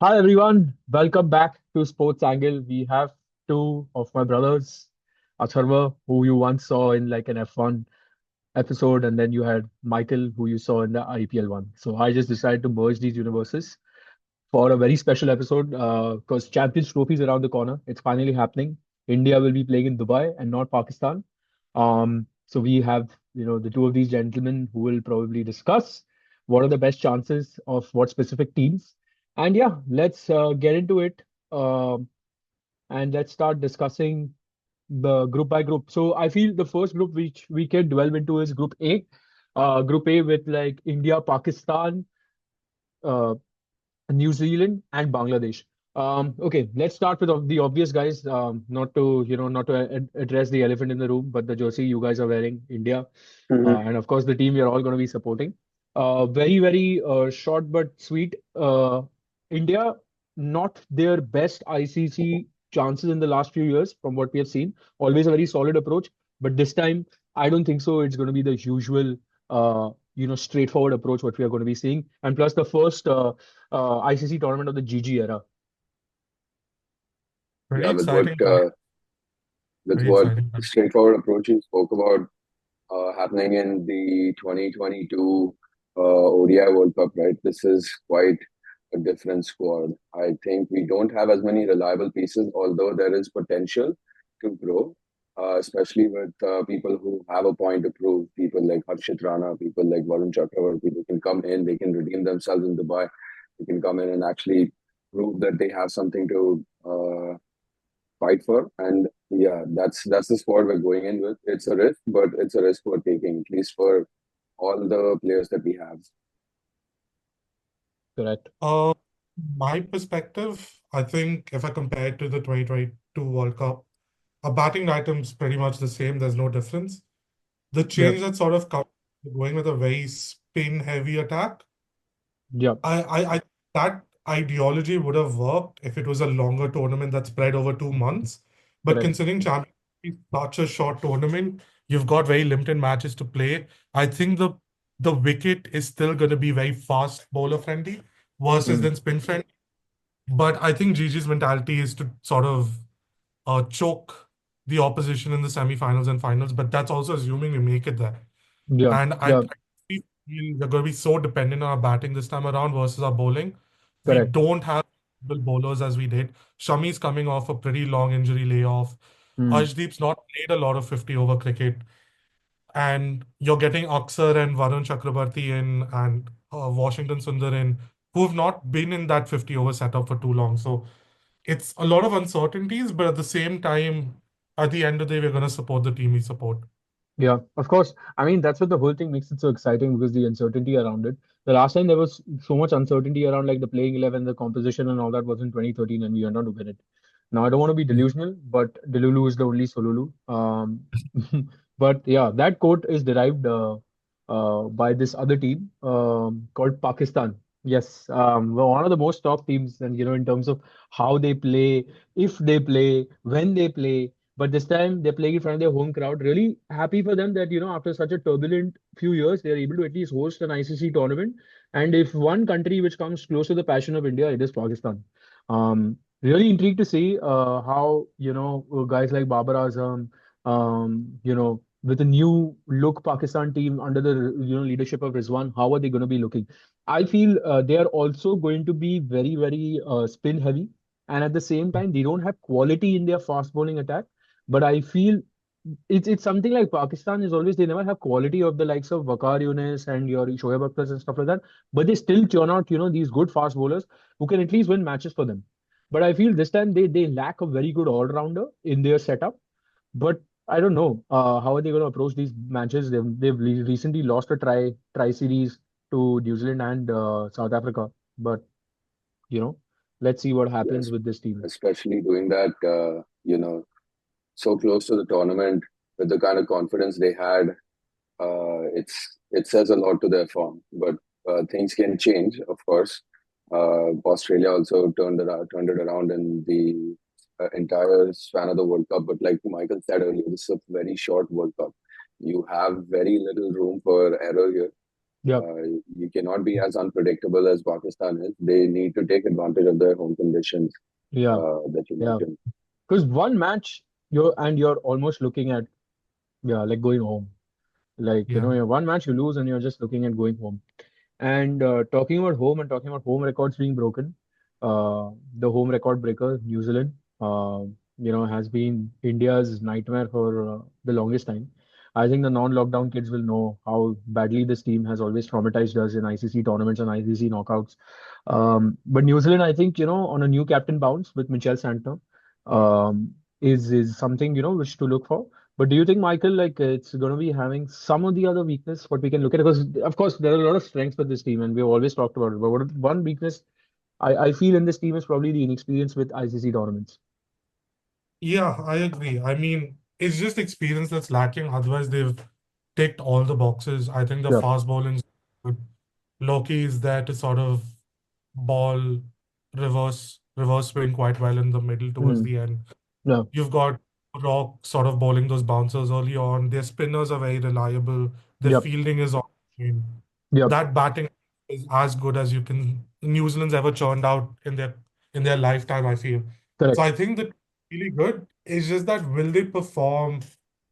Hi everyone, welcome back to Sports Angle. We have two of my brothers, Atharva, who you once saw in like an F1 episode, and then you had Michael, who you saw in the IPL one. So I just decided to merge these universes for a very special episode because Champions Trophy is around the corner. It's finally happening. India will be playing in Dubai and not Pakistan. So we have, the two of these gentlemen who will probably discuss what are the best chances of what specific teams. And yeah, let's get into it. And let's start discussing the group by group. So I feel the first group which we can delve into is Group A. Group A with like India, Pakistan, uh, New Zealand and Bangladesh. Okay, let's start with the obvious guys. Not to address the elephant in the room, but the jersey you guys are wearing, India, Mhm. and of course the team we are all going to be supporting. Very short but sweet. India, not their best ICC chances in the last few years, from what we have seen. Always a very solid approach, but this time I don't think so. It's going to be the usual, straightforward approach what we are going to be seeing. And plus the first. ICC tournament of the GG era. Yeah, Very exciting time. with Very what exciting time. straightforward approach you spoke about happening in the 2022 ODI World Cup, right? This is quite a different squad. I think we don't have as many reliable pieces, although there is potential to grow, especially with people who have a point to prove. People like Harshit Rana, people like Varun Chakravarti, they can come in, they can redeem themselves in Dubai. They can come in and actually prove that they have something to fight for. And yeah, that's the squad we're going in with. It's a risk, but it's a risk we're taking, at least for all the players that we have. Correct. Uh, my perspective, I think if I compare it to the 2022 World Cup, our batting item's pretty much the same. There's no difference. The Yeah. change that sort of come going with a very spin-heavy attack, Yeah. I that ideology would have worked if it was a longer tournament that spread over 2 months. But Correct. considering Champions League is such a short tournament, you've got very limited matches to play. I think the wicket is still going to be very fast bowler friendly versus Mm. than spin friendly. But I think Gigi's mentality is to sort of choke the opposition in the semifinals and finals. But that's also assuming we make it there. Yeah. And I Yeah. feel we're going to be so dependent on our batting this time around versus our bowling. We Correct. don't have the bowlers as we did. Shami's coming off a pretty long injury layoff. Mm. Arshdeep's not played a lot of 50 over cricket. And you're getting Aksar and Varun Chakrabarti in and Washington Sundar in, who have not been in that 50 over setup for too long. So it's a lot of uncertainties, but at the same time, at the end of the day, we're going to support the team we support. Yeah. Of course. I mean, that's what the whole thing makes it so exciting because the uncertainty around it. The last time there was so much uncertainty around like the playing 11, the composition and all that was in 2013 and we went on to win it. Now, I don't want to be Yeah. delusional, but Delulu is the only Solulu. But yeah, that quote is derived by this other team called Pakistan. Yes, well, one of the most top teams, and in terms of how they play, if they play, when they play. But this time they're playing in front of their home crowd. Really happy for them that after such a turbulent few years, they're able to at least host an ICC tournament. And if one country which comes close to the passion of India, it is Pakistan. Really intrigued to see how guys like Babar Azam, with a new look Pakistan team under the leadership of Rizwan, how are they going to be looking? I feel they are also going to be very very spin heavy, and at the same time they don't have quality in their fast bowling attack. But I feel it's something like Pakistan is always they never have quality of the likes of Waqar Yunis and your Shoaib Akhtar and stuff like that. But they still churn out these good fast bowlers who can at least win matches for them. But I feel this time they lack a very good all rounder in their setup. But I don't know how are they going to approach these matches. They've recently lost a try series to New Zealand and South Africa. But you know, let's see what happens Yes, with this team. especially doing that, so close to the tournament with the kind of confidence they had. It says a lot to their form, but things can change, of course. Australia also turned it around in the entire span of the World Cup. But like Michael said earlier, this is a very short World Cup. You have very little room for error here. Yeah, You cannot be as unpredictable as Pakistan is. They need to take advantage of their home conditions yeah, that you yeah. mentioned. Because one match, you're almost looking at, yeah, like going home. Like, Yeah. one match you lose and you're just looking at going home. And talking about home and talking about home records being broken, the home record breaker, New Zealand, has been India's nightmare for the longest time. I think the non-lockdown kids will know how badly this team has always traumatized us in ICC tournaments and ICC knockouts. But New Zealand, I think, on a new captain bounce with Michel Santner, is something, which to look for. But do you think, Michael, like it's going to be having some of the other weakness what we can look at? Because of course there are a lot of strengths with this team, and we've always talked about it. But one weakness I feel in this team is probably the inexperience with ICC tournaments. Yeah, I agree. I mean, it's just experience that's lacking. Otherwise, they've ticked all the boxes. I think the Yeah. fast bowling, good. Loki is there to sort of ball reverse swing quite well in the middle towards Mm. the end. Yeah. You've got Rock sort of bowling those bouncers early on. Their spinners are very reliable. Their Yep. fielding is on point. Yep. That batting is as good as you can New Zealand's ever churned out in their lifetime, I feel. So Correct. I think that really good. It's just that will they perform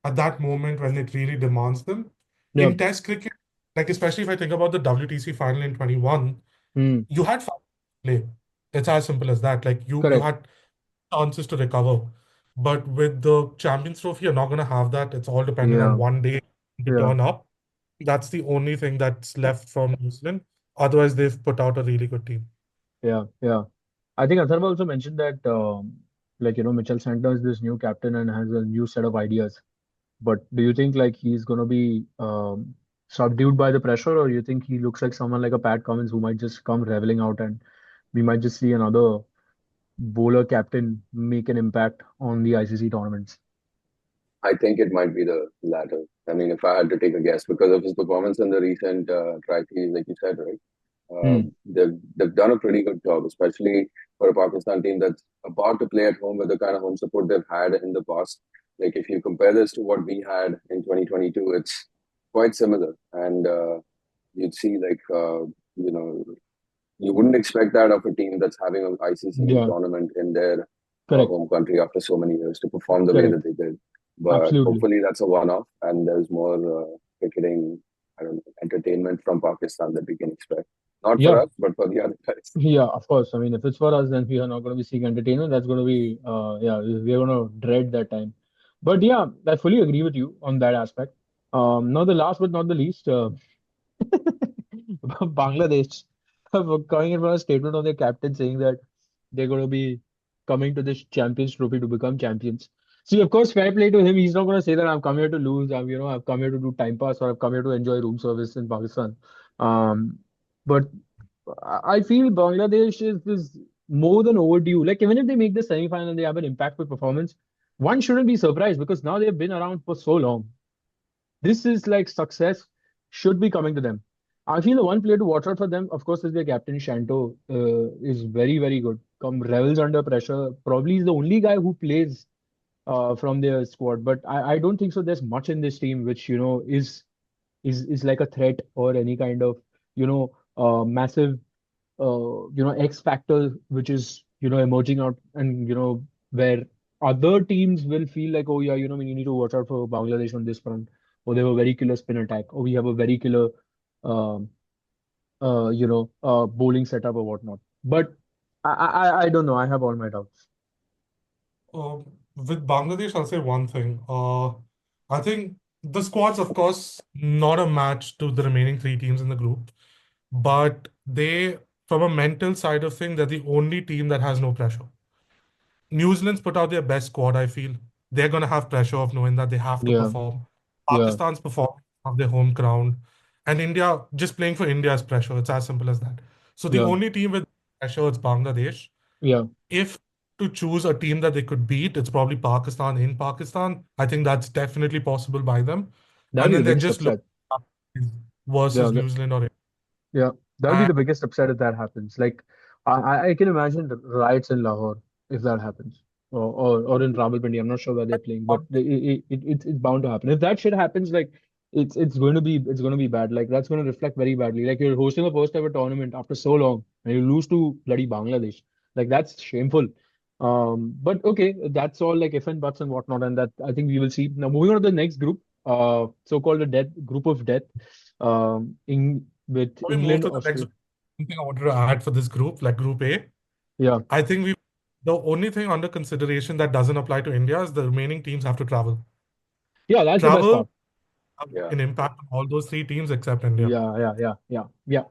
at that moment when it really demands them? In Yep. Test cricket, like especially if I think about the WTC final in 21, Mm. you had fun play. It's as simple as that. Like you Correct. had chances to recover. But with the Champions Trophy, you're not going to have that. It's all dependent on Yeah. one day to Yeah. turn up. That's the only thing that's left from New Zealand. Otherwise, they've put out a really good team. Yeah. Yeah. I think Atharva also mentioned that, Mitchell Santner is this new captain and has a new set of ideas. But do you think like he's going to be subdued by the pressure, or you think he looks like someone like a Pat Cummins who might just come reveling out and we might just see another bowler captain make an impact on the ICC tournaments? I think it might be the latter. I mean, if I had to take a guess, because of his performance in the recent tri-series, like you said, right? Hmm. They've done a pretty good job, especially for a Pakistan team that's about to play at home with the kind of home support they've had in the past. Like if you compare this to what we had in 2022, it's quite similar, and you'd see like you wouldn't expect that of a team that's having an ICC Yeah, tournament in their correct, home country after so many years to perform the way correct. that they did. But Absolutely. hopefully that's a one-off, and there's more cricketing, I don't know, entertainment from Pakistan that we can expect. Not for Yeah, us, but for the other guys. yeah, of course. I mean, if it's for us, then we are not going to be seeing entertainment. That's going to be, yeah, we're going to dread that time. But yeah, I fully agree with you on that aspect. Now the last but not the least, Bangladesh coming in from a statement on their captain saying that they're going to be coming to this Champions Trophy to become champions. See, of course, fair play to him. He's not going to say that I've come here to lose. I've come here to do time pass or I've come here to enjoy room service in Pakistan. Um, but I feel Bangladesh is more than overdue. Like even if they make the semi-final and they have an impactful performance, one shouldn't be surprised because now they've been around for so long. This is like success should be coming to them. I feel the one player to watch out for them, of course, is their captain Shanto. Is very very good. Come revels under pressure. Probably is the only guy who plays from their squad. But I don't think so. There's much in this team which is like a threat or any kind of massive X factor which is emerging out and where other teams will feel like, oh yeah, we need to watch out for Bangladesh on this front, or they have a very killer spin attack, or we have a very killer um bowling setup or whatnot. But I don't know. I have all my doubts. With Bangladesh, I'll say one thing. I think the squad's, of course, not a match to the remaining three teams in the group, but from a mental side of things, they're the only team that has no pressure. New Zealand's put out their best squad, I feel. They're going to have pressure of knowing that they have to Yeah, perform. yeah, Pakistan's performing of their home ground. And India, just playing for India's pressure. It's as simple as that. So the yeah, only team with pressure is Bangladesh. yeah. If to choose a team that they could beat, it's probably Pakistan in Pakistan. I think that's definitely possible by them. That'll And be the then they're biggest just upset. looking at Yeah, versus New Zealand or yeah, that'll be and the biggest upset if that happens. Like, I can imagine the riots in Lahore if that happens, or in Rawalpindi. I'm not sure where they're playing, but it's bound to happen. If that shit happens, like, it's going to be bad. Like that's going to reflect very badly. Like you're hosting a first ever tournament after so long and you lose to bloody Bangladesh. Like that's shameful. But okay, that's all like if and buts and whatnot, and that I think we will see. Now moving on to the next group, so-called the death group of death, with Before we move England, to the next, Australia. one thing I wanted to add for this group, like Group A, Yeah, I think the only thing under consideration that doesn't apply to India is the remaining teams have to travel. yeah, that's the best Travel part. have Yeah. an impact on all those three teams except India. Yeah.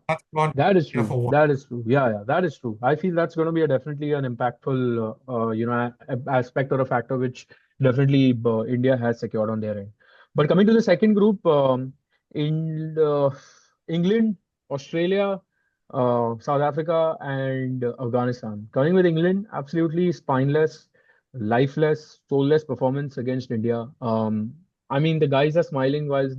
That's not That is enough true. for what. That is true. Yeah, that is true. I feel that's going to be definitely an impactful, aspect or a factor which definitely India has secured on their end. But coming to the second group, in England, Australia, South Africa, and Afghanistan. Coming with England, absolutely spineless, lifeless, soulless performance against India. I mean, the guys are smiling whilst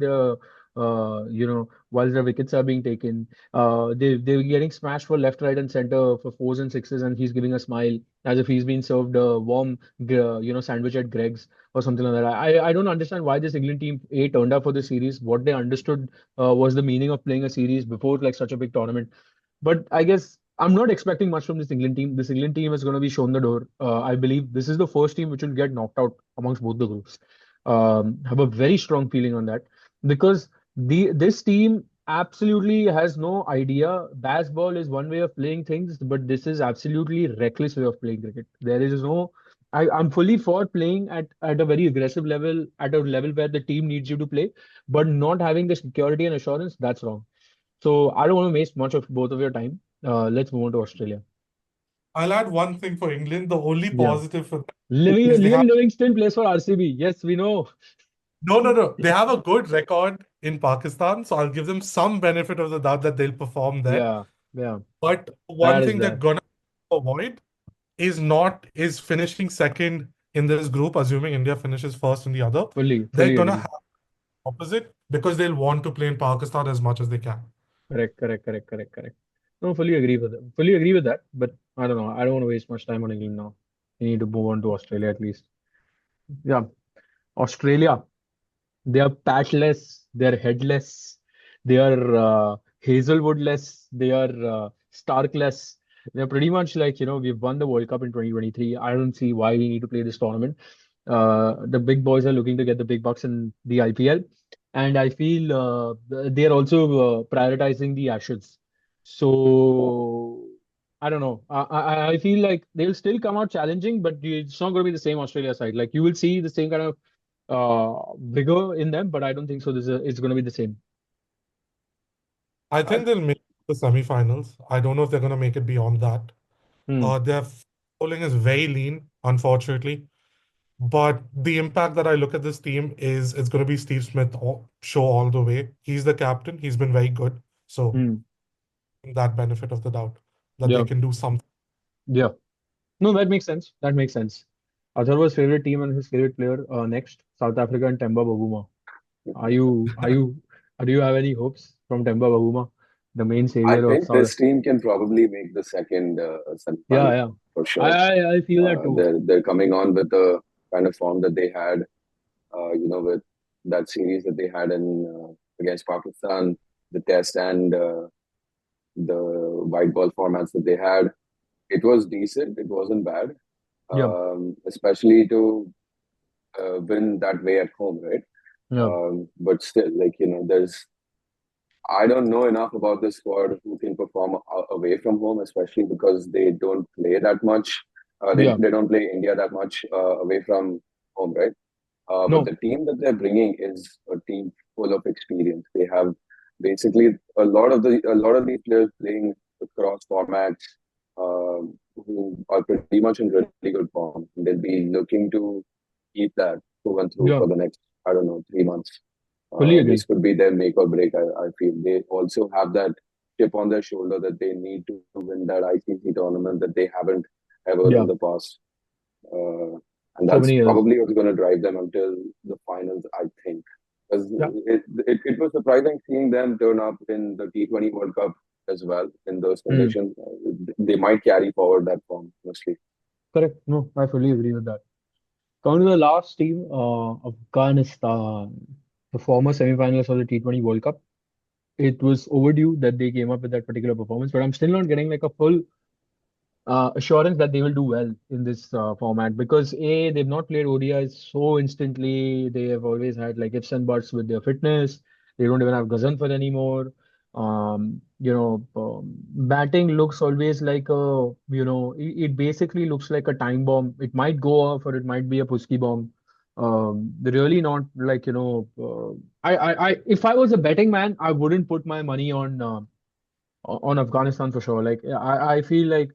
whilst the wickets are being taken. They're getting smashed for left, right, and center for fours and sixes, and he's giving a smile as if he's been served a warm, sandwich at Greg's or something like that. I don't understand why this England team turned up for the series. What they understood was the meaning of playing a series before like such a big tournament. But I guess I'm not expecting much from this England team. This England team is going to be shown the door. I believe this is the first team which will get knocked out amongst both the groups. Have a very strong feeling on that because this team absolutely has no idea. Baseball is one way of playing things, but this is absolutely reckless way of playing cricket. There is no. I'm fully for playing at a very aggressive level, at a level where the team needs you to play, but not having the security and assurance, that's wrong. So I don't want to waste much of both of your time. Let's move on to Australia. I'll add one thing for England. The only Yeah. positive for them is they Liam have Livingston plays for RCB. Yes, we know. no. They have a good record in Pakistan, so I'll give them some benefit of the doubt that they'll perform there. Yeah, yeah, But one that is thing they're there. gonna avoid is finishing second in this group, assuming India finishes first in the other. They're Fully gonna agree. have opposite because they'll want to play in Pakistan as much as they can. Correct. No, fully agree with it. Fully agree with that. But I don't know. I don't want to waste much time on England now. We need to move on to Australia at least. Yeah, Australia. They are patless, they are headless, they are Hazelwoodless, they are Starkless. They're pretty much like, we've won the World Cup in 2023. I don't see why we need to play this tournament. The big boys are looking to get the big bucks in the IPL. And I feel they're also prioritizing the Ashes. So I don't know. I feel like they'll still come out challenging, but it's not going to be the same Australia side. Like you will see the same kind of vigor in them, but I don't think so. It's going to be the same. I I, think they'll make the semifinals. I don't know if they're gonna make it beyond that. Hmm. Their bowling is very lean, unfortunately. But the impact that I look at this team is it's going to be Steve Smith show all the way. He's the captain. He's been very good. So Hmm. that benefit of the doubt that they Yeah. can do something. Yeah. No, that makes sense. That makes sense. Atharva's favorite team and his favorite player next, South Africa and Temba Bavuma. Are you, are you, do you have any hopes from Temba Bavuma, the main I savior of think South? this team can probably make the second Yeah, semi-final yeah. for I, sure. I feel that too. They're coming on with the kind of form that they had, with that series that they had in against Pakistan, the Test and the white ball formats that they had. It was decent. It wasn't bad, Yeah, especially to win that way at home, right? yeah, But still, there's I don't know enough about the squad who can perform away from home, especially because they don't play that much. yeah. They don't play India that much away from home, right? But No, the team that they're bringing is a team full of experience. They have basically a lot of these players playing across formats, who are pretty much in really good form. They'll be looking to keep that proven through yeah, for the next, I don't know, 3 months. fully agree. This could be their make or break. I feel they also have that chip on their shoulder that they need to win that ICC tournament that they haven't ever Yeah, in the past. Uh, and so that's many years. probably what's going to drive them until the finals, I think. Because Yeah, it was surprising seeing them turn up in the T20 World Cup as well in those hmm. conditions. They might carry forward that form mostly. Correct. No, I fully agree with that. Coming to the last team, Afghanistan. the former semi-finalists of the T20 World Cup. It was overdue that they came up with that particular performance, but I'm still not getting like a full assurance that they will do well in this format because A, they've not played ODIs so instantly. They have always had like ifs and buts with their fitness. They don't even have Gazanfar anymore. Batting looks always like it basically looks like a time bomb. It might go off or it might be a Puski bomb. They're really not like, if I was a betting man, I wouldn't put my money on Afghanistan for sure. Like I feel like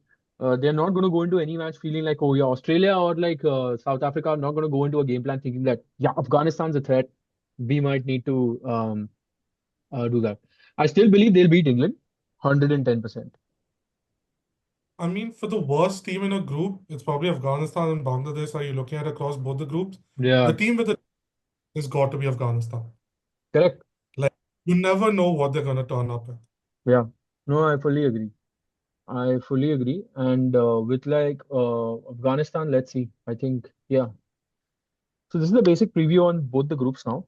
they're not going to go into any match feeling like, oh yeah, Australia or like South Africa are not going to go into a game plan thinking that yeah, Afghanistan's a threat. We might need to do that. I still believe they'll beat England, 110%. I mean, for the worst team in a group, it's probably Afghanistan and Bangladesh. Are you looking at across both the groups? The Yeah, team with the has got to be Afghanistan. correct. Like you never know what they're gonna turn up with. Yeah, no, I fully agree. I fully agree. And with like Afghanistan, let's see. I think yeah. So this is the basic preview on both the groups now.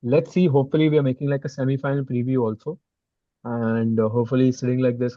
Let's see. Hopefully, we are making like a semi-final preview also, and hopefully, sitting like this